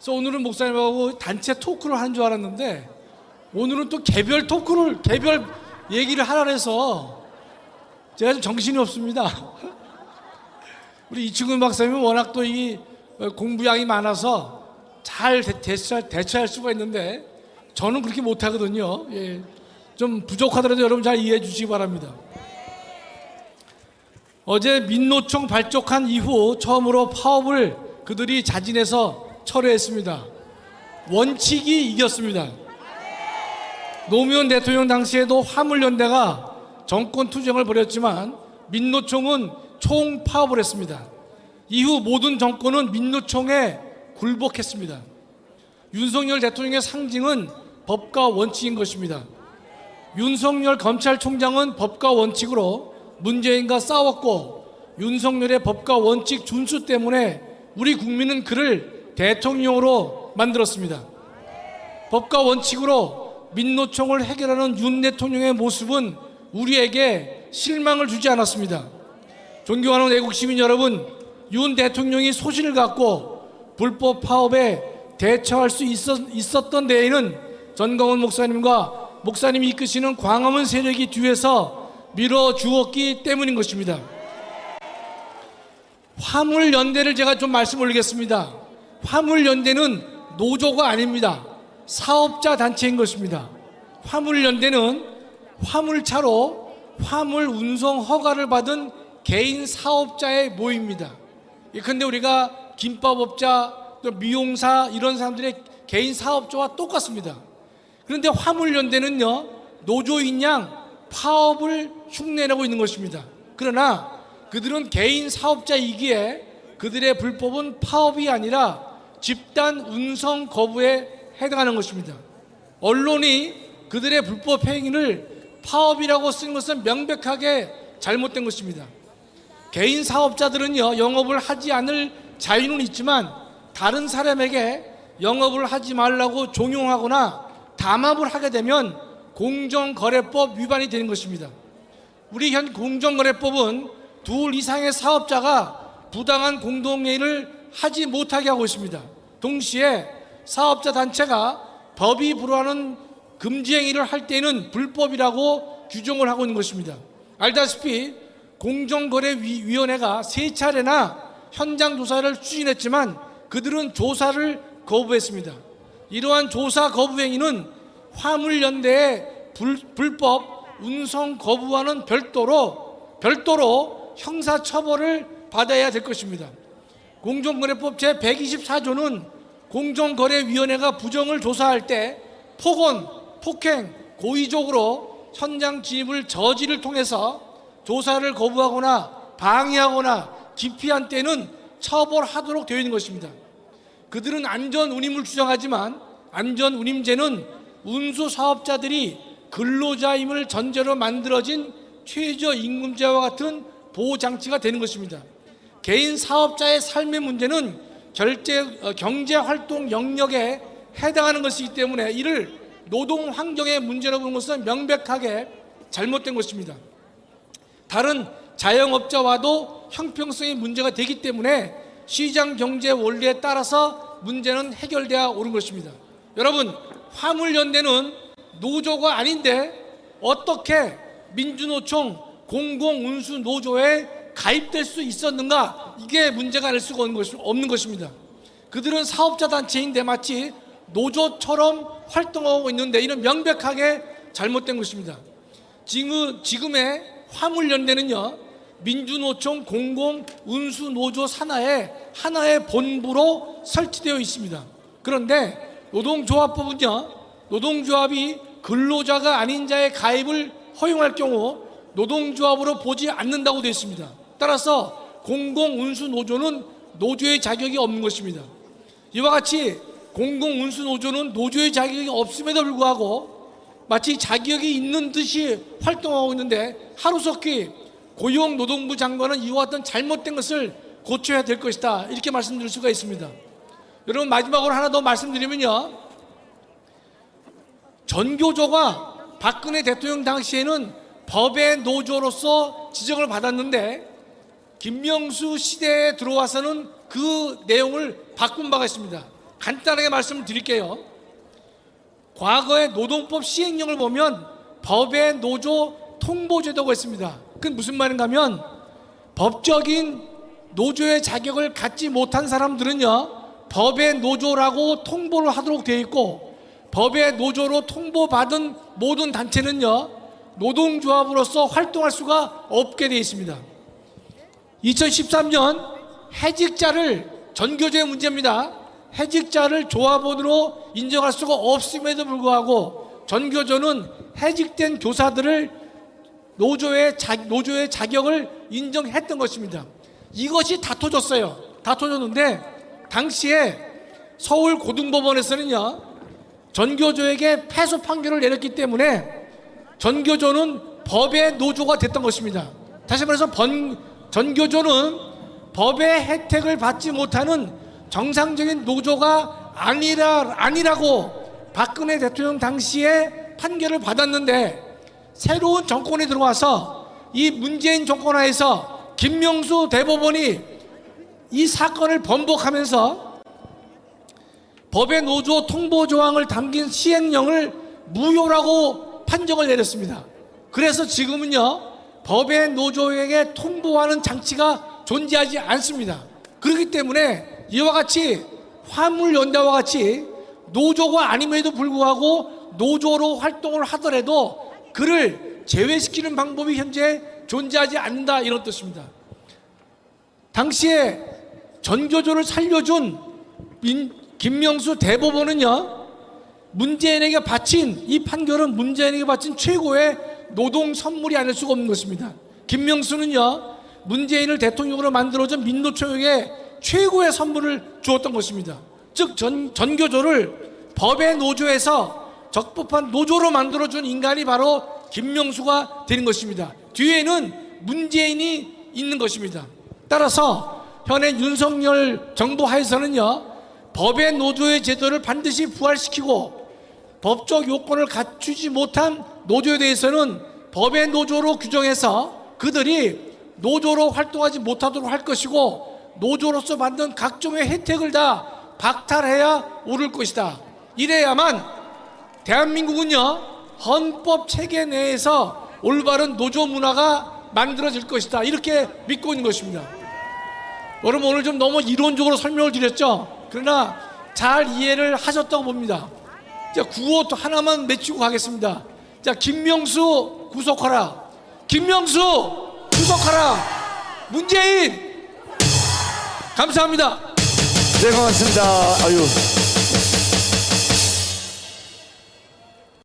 그래서 오늘은 목사님하고 단체 토크를 하는 줄 알았는데 오늘은 또 개별 토크를 개별 얘기를 하라 해서 제가 좀 정신이 없습니다. 우리 이충근 박사님은 워낙 또 이 공부량이 많아서 잘 대처할 수가 있는데 저는 그렇게 못하거든요. 예. 좀 부족하더라도 여러분 잘 이해해 주시기 바랍니다. 어제 민노총 발족한 이후 처음으로 파업을 그들이 자진해서 철회했습니다. 원칙이 이겼습니다. 노무현 대통령 당시에도 화물연대가 정권 투쟁을 벌였지만 민노총은 총파업을 했습니다. 이후 모든 정권은 민노총에 굴복했습니다. 윤석열 대통령의 상징은 법과 원칙인 것입니다. 윤석열 검찰총장은 법과 원칙으로 문재인과 싸웠고 윤석열의 법과 원칙 준수 때문에 우리 국민은 그를 대통령으로 만들었습니다. 법과 원칙으로 민노총을 해결하는 윤 대통령의 모습은 우리에게 실망을 주지 않았습니다. 존경하는 애국 시민 여러분, 윤 대통령이 소신을 갖고 불법 파업에 대처할 수 있었던 데에는 전광훈 목사님과 목사님이 이끄시는 광화문 세력이 뒤에서 밀어주었기 때문인 것입니다. 화물연대를 제가 좀 말씀 올리겠습니다. 화물연대는 노조가 아닙니다. 사업자 단체인 것입니다. 화물연대는 화물차로 화물 운송 허가를 받은 개인 사업자의 모임입니다. 그런데 우리가 김밥업자, 또 미용사 이런 사람들의 개인 사업자와 똑같습니다. 그런데 화물연대는요, 노조인 양 파업을 흉내내고 있는 것입니다. 그러나 그들은 개인 사업자이기에 그들의 불법은 파업이 아니라 집단 운송 거부에 해당하는 것입니다. 언론이 그들의 불법 행위를 파업이라고 쓴 것은 명백하게 잘못된 것입니다. 개인 사업자들은요, 영업을 하지 않을 자유는 있지만 다른 사람에게 영업을 하지 말라고 종용하거나 담합을 하게 되면 공정거래법 위반이 되는 것입니다. 우리 현 공정거래법은 둘 이상의 사업자가 부당한 공동행위를 하지 못하게 하고 있습니다. 동시에 사업자 단체가 법이 불허하는 금지 행위를 할 때는 불법이라고 규정을 하고 있는 것입니다. 알다시피 공정거래위원회가 3차례나 현장 조사를 추진했지만 그들은 조사를 거부했습니다. 이러한 조사 거부 행위는 화물연대의 불법 운송 거부와는 별도로 형사처벌을 받아야 될 것입니다. 공정거래법 제124조는 공정거래위원회가 부정을 조사할 때 폭언, 폭행, 고의적으로 현장 진입을 저지를 통해서 조사를 거부하거나 방해하거나 기피한 때는 처벌하도록 되어 있는 것입니다. 그들은 안전운임을 주장하지만 안전운임제는 운수사업자들이 근로자임을 전제로 만들어진 최저임금제와 같은 보호장치가 되는 것입니다. 개인 사업자의 삶의 문제는 경제활동 영역에 해당하는 것이기 때문에 이를 노동환경의 문제로 보는 것은 명백하게 잘못된 것입니다. 다른 자영업자와도 형평성의 문제가 되기 때문에 시장경제 원리에 따라서 문제는 해결되어야 옳은 것입니다. 여러분, 화물연대는 노조가 아닌데 어떻게 민주노총 공공운수노조에 가입될 수 있었는가? 이게 문제가 될 수가 없는 것입니다. 그들은 사업자 단체인데 마치 노조처럼 활동하고 있는데 이는 명백하게 잘못된 것입니다. 지금의 화물연대는요, 민주노총 공공운수노조 산하의 하나의 본부로 설치되어 있습니다. 그런데 노동조합법은요, 노동조합이 근로자가 아닌 자의 가입을 허용할 경우 노동조합으로 보지 않는다고 되어 있습니다. 따라서 공공운수노조는 노조의 자격이 없는 것입니다. 이와 같이 공공운수노조는 노조의 자격이 없음에도 불구하고 마치 자격이 있는 듯이 활동하고 있는데 하루속히 고용노동부 장관은 이와 같은 잘못된 것을 고쳐야 될 것이다, 이렇게 말씀드릴 수가 있습니다. 여러분, 마지막으로 하나 더 말씀드리면요, 전교조가 박근혜 대통령 당시에는 법의 노조로서 지정을 받았는데 김명수 시대에 들어와서는 그 내용을 바꾼 바가 있습니다. 간단하게 말씀을 드릴게요. 과거의 노동법 시행령을 보면 법의 노조 통보제도가 있습니다. 그건 무슨 말인가 하면 법적인 노조의 자격을 갖지 못한 사람들은요, 법의 노조라고 통보를 하도록 되어 있고, 법의 노조로 통보받은 모든 단체는요, 노동조합으로서 활동할 수가 없게 되어 있습니다. 2013년 해직자를, 전교조의 문제입니다. 해직자를 조합원으로 인정할 수가 없음에도 불구하고 전교조는 해직된 교사들을 노조의 자격을 인정했던 것입니다. 이것이 다 터졌어요. 다 터졌는데 당시에 서울고등법원에서는요, 전교조에게 패소 판결을 내렸기 때문에 전교조는 법의 노조가 됐던 것입니다. 다시 말해서 전교조는 법의 혜택을 받지 못하는 정상적인 노조가 아니라고 박근혜 대통령 당시에 판결을 받았는데, 새로운 정권이 들어와서 이 문재인 정권 하에서 김명수 대법원이 이 사건을 번복하면서 법의 노조 통보 조항을 담긴 시행령을 무효라고 판정을 내렸습니다. 그래서 지금은요, 법의 노조에게 통보하는 장치가 존재하지 않습니다. 그렇기 때문에 이와 같이 화물연대와 같이 노조가 아님에도 불구하고 노조로 활동을 하더라도 그를 제외시키는 방법이 현재 존재하지 않는다, 이런 뜻입니다. 당시에 전교조를 살려준 김명수 대법원은요, 문재인에게 바친, 이 판결은 문재인에게 바친 최고의 노동 선물이 아닐 수가 없는 것입니다. 김명수는요, 문재인을 대통령으로 만들어준 민노총에게 최고의 선물을 주었던 것입니다. 즉 전교조를 법의 노조에서 적법한 노조로 만들어준 인간이 바로 김명수가 되는 것입니다. 뒤에는 문재인이 있는 것입니다. 따라서 현재 윤석열 정부 하에서는요, 법의 노조의 제도를 반드시 부활시키고 법적 요건을 갖추지 못한 노조에 대해서는 법의 노조로 규정해서 그들이 노조로 활동하지 못하도록 할 것이고, 노조로서 만든 각종의 혜택을 다 박탈해야 옳을 것이다. 이래야만 대한민국은요, 헌법 체계 내에서 올바른 노조 문화가 만들어질 것이다, 이렇게 믿고 있는 것입니다. 여러분, 오늘 좀 너무 이론적으로 설명을 드렸죠? 그러나 잘 이해를 하셨다고 봅니다. 자, 구호 또 하나만 맺히고 가겠습니다. 자, 김명수 구속하라. 김명수 구속하라. 문재인. 감사합니다. 네, 고맙습니다. 아유.